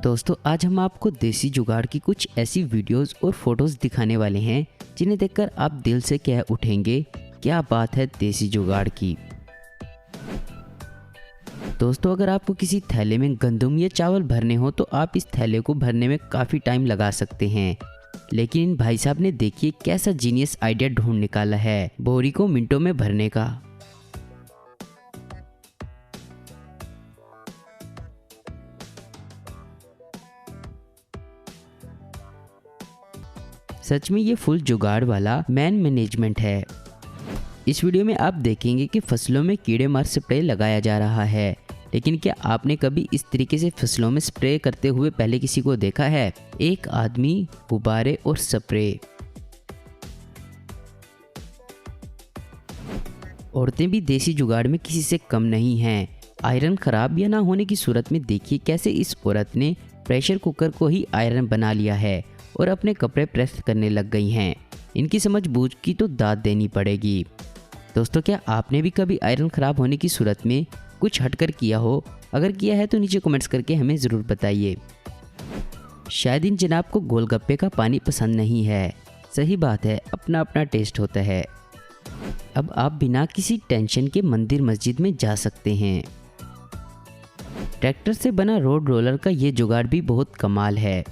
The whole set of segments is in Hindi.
दोस्तों आज हम आपको देसी जुगाड़ की कुछ ऐसी वीडियोस और फोटोज़ दिखाने वाले हैं जिन्हें देखकर आप दिल से कह उठेंगे, क्या बात है देसी जुगाड़ की। दोस्तों अगर आपको किसी थैले में गंदम या चावल भरने हो तो आप इस थैले को भरने में काफ़ी टाइम लगा सकते हैं, लेकिन इन भाई साहब ने देखिए कैसा जीनियस आइडिया ढूंढ निकाला है बोरी को मिनटों में भरने का। सच में ये फुल जुगाड़ वाला मैन मैनेजमेंट है। इस वीडियो में आप देखेंगे कि फसलों में कीड़े मार स्प्रे लगाया जा रहा है, लेकिन क्या आपने कभी इस तरीके से फसलों में स्प्रे करते हुए पहले किसी को देखा है? एक आदमी, गुब्बारे और स्प्रे। औरतें भी देसी जुगाड़ में किसी से कम नहीं हैं। आयरन खराब या ना होने की सूरत में देखिए कैसे इस औरत ने प्रेशर कुकर को ही आयरन बना लिया है और अपने कपड़े प्रेस करने लग गई हैं। इनकी समझ बूझ की तो दाद देनी पड़ेगी। दोस्तों क्या आपने भी कभी आयरन ख़राब होने की सूरत में कुछ हटकर किया हो? अगर किया है तो नीचे कमेंट्स करके हमें ज़रूर बताइए। शायद इन जनाब को गोलगप्पे का पानी पसंद नहीं है। सही बात है, अपना अपना टेस्ट होता है। अब आप बिना किसी टेंशन के मंदिर मस्जिद में जा सकते हैं। ट्रैक्टर से बना रोड रोलर का ये जुगाड़ भी बहुत कमाल है।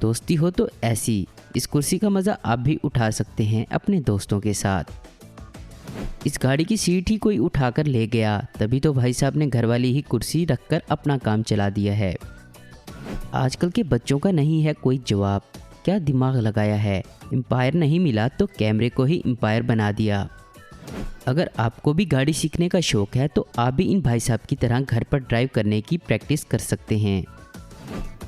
दोस्ती हो तो ऐसी, इस कुर्सी का मज़ा आप भी उठा सकते हैं अपने दोस्तों के साथ। इस गाड़ी की सीट ही कोई उठाकर ले गया, तभी तो भाई साहब ने घर वाली ही कुर्सी रखकर अपना काम चला दिया है। आजकल के बच्चों का नहीं है कोई जवाब। क्या दिमाग लगाया है, एम्पायर नहीं मिला तो कैमरे को ही एम्पायर बना दिया। अगर आपको भी गाड़ी सीखने का शौक़ है तो आप भी इन भाई साहब की तरह घर पर ड्राइव करने की प्रैक्टिस कर सकते हैं।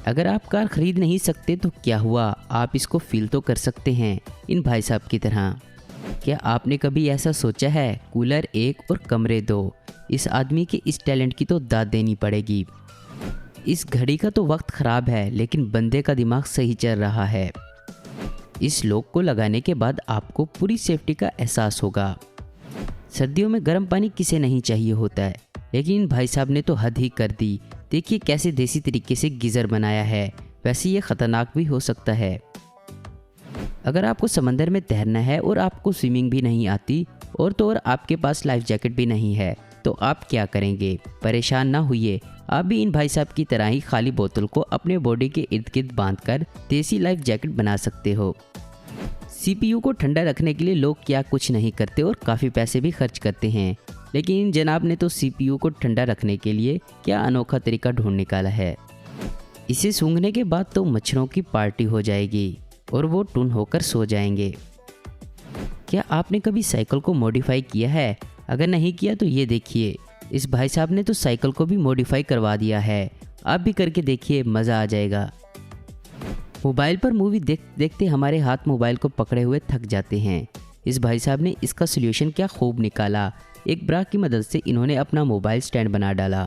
अगर आप कार खरीद नहीं सकते तो क्या हुआ, आप इसको फील तो कर सकते हैं इन भाई साहब की तरह। क्या आपने कभी ऐसा सोचा है, कूलर 1 और कमरे 2? इस आदमी के इस टैलेंट की तो दाद देनी पड़ेगी। इस घड़ी का तो वक्त ख़राब है, लेकिन बंदे का दिमाग सही चल रहा है। इस लॉक को लगाने के बाद आपको पूरी सेफ्टी का एहसास होगा। सर्दियों में गर्म पानी किसे नहीं चाहिए होता है, लेकिन इन भाई साहब ने तो हद ही कर दी। देखिए कैसे देसी तरीके से गीज़र बनाया है। वैसे ये ख़तरनाक भी हो सकता है। अगर आपको समंदर में तैरना है और आपको स्विमिंग भी नहीं आती और तो और आपके पास लाइफ जैकेट भी नहीं है, तो आप क्या करेंगे? परेशान ना होइए, आप भी इन भाई साहब की तरह ही खाली बोतल को अपने बॉडी के इर्द गिर्द बांधकर देसी लाइफ जैकेट बना सकते हो। CPU को ठंडा रखने के लिए लोग क्या कुछ नहीं करते और काफ़ी पैसे भी खर्च करते हैं, लेकिन इन जनाब ने तो CPU को ठंडा रखने के लिए क्या अनोखा तरीका ढूंढ निकाला है। इसे सूंघने के बाद तो मच्छरों की पार्टी हो जाएगी और वो टुन होकर सो जाएंगे। क्या आपने कभी साइकिल को मॉडिफाई किया है? अगर नहीं किया तो ये देखिए, इस भाई साहब ने तो साइकिल को भी मॉडिफाई करवा दिया है। आप भी करके देखिए, मज़ा आ जाएगा। मोबाइल पर मूवी देखते हमारे हाथ मोबाइल को पकड़े हुए थक जाते हैं। इस भाई साहब ने इसका सॉल्यूशन क्या खूब निकाला। एक ब्रा की मदद से इन्होंने अपना मोबाइल स्टैंड बना डाला।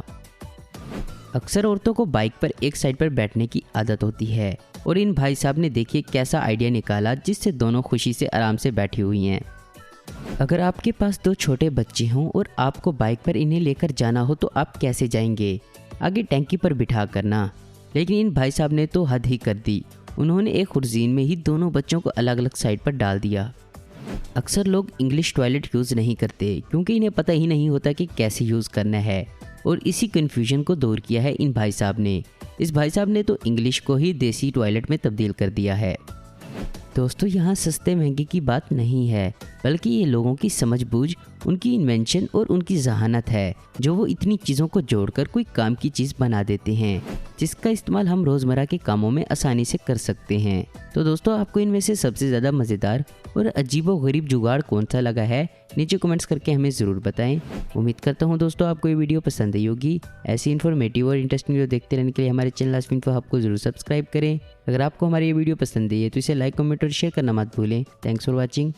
अक्सर औरतों को बाइक पर एक साइड पर बैठने की आदत होती है और इन भाई साहब ने देखिए कैसा आइडिया निकाला जिससे दोनों खुशी से आराम से बैठी हुई हैं। अगर आपके पास 2 छोटे बच्चे हों और आपको बाइक पर इन्हें लेकर जाना हो तो आप कैसे जाएंगे? आगे टैंकी पर बिठा करना, लेकिन इन भाई साहब ने तो हद ही कर दी। उन्होंने एक खुर्जीन में ही दोनों बच्चों को अलग अलग साइड पर डाल दिया। अक्सर लोग इंग्लिश टॉयलेट यूज़ नहीं करते क्योंकि इन्हें पता ही नहीं होता कि कैसे यूज़ करना है, और इसी कन्फ्यूजन को दूर किया है इन भाई साहब ने। इस भाई साहब ने तो इंग्लिश को ही देसी टॉयलेट में तब्दील कर दिया है। दोस्तों यहाँ सस्ते महंगे की बात नहीं है, बल्कि ये लोगों की समझबूझ, उनकी इन्वेंशन और उनकी जहानत है जो वो इतनी चीज़ों को जोड़कर कोई काम की चीज़ बना देते हैं जिसका इस्तेमाल हम रोज़मर्रा के कामों में आसानी से कर सकते हैं। तो दोस्तों आपको इनमें से सबसे ज़्यादा मज़ेदार और अजीबोगरीब जुगाड़ कौन सा लगा है? नीचे कमेंट्स करके हमें ज़रूर बताएं। उम्मीद करता हूँ दोस्तों आपको ये वीडियो पसंद आई होगी। ऐसी इन्फॉर्मेटिव और इंटरेस्टिंग वीडियो देखते रहने के लिए हमारे चैनल आस्क इन्फो हब को जरूर सब्सक्राइब करें। अगर आपको हमारी ये वीडियो पसंद आई है तो इसे लाइक, कमेंट और शेयर करना मत भूलें। Thanks for watching.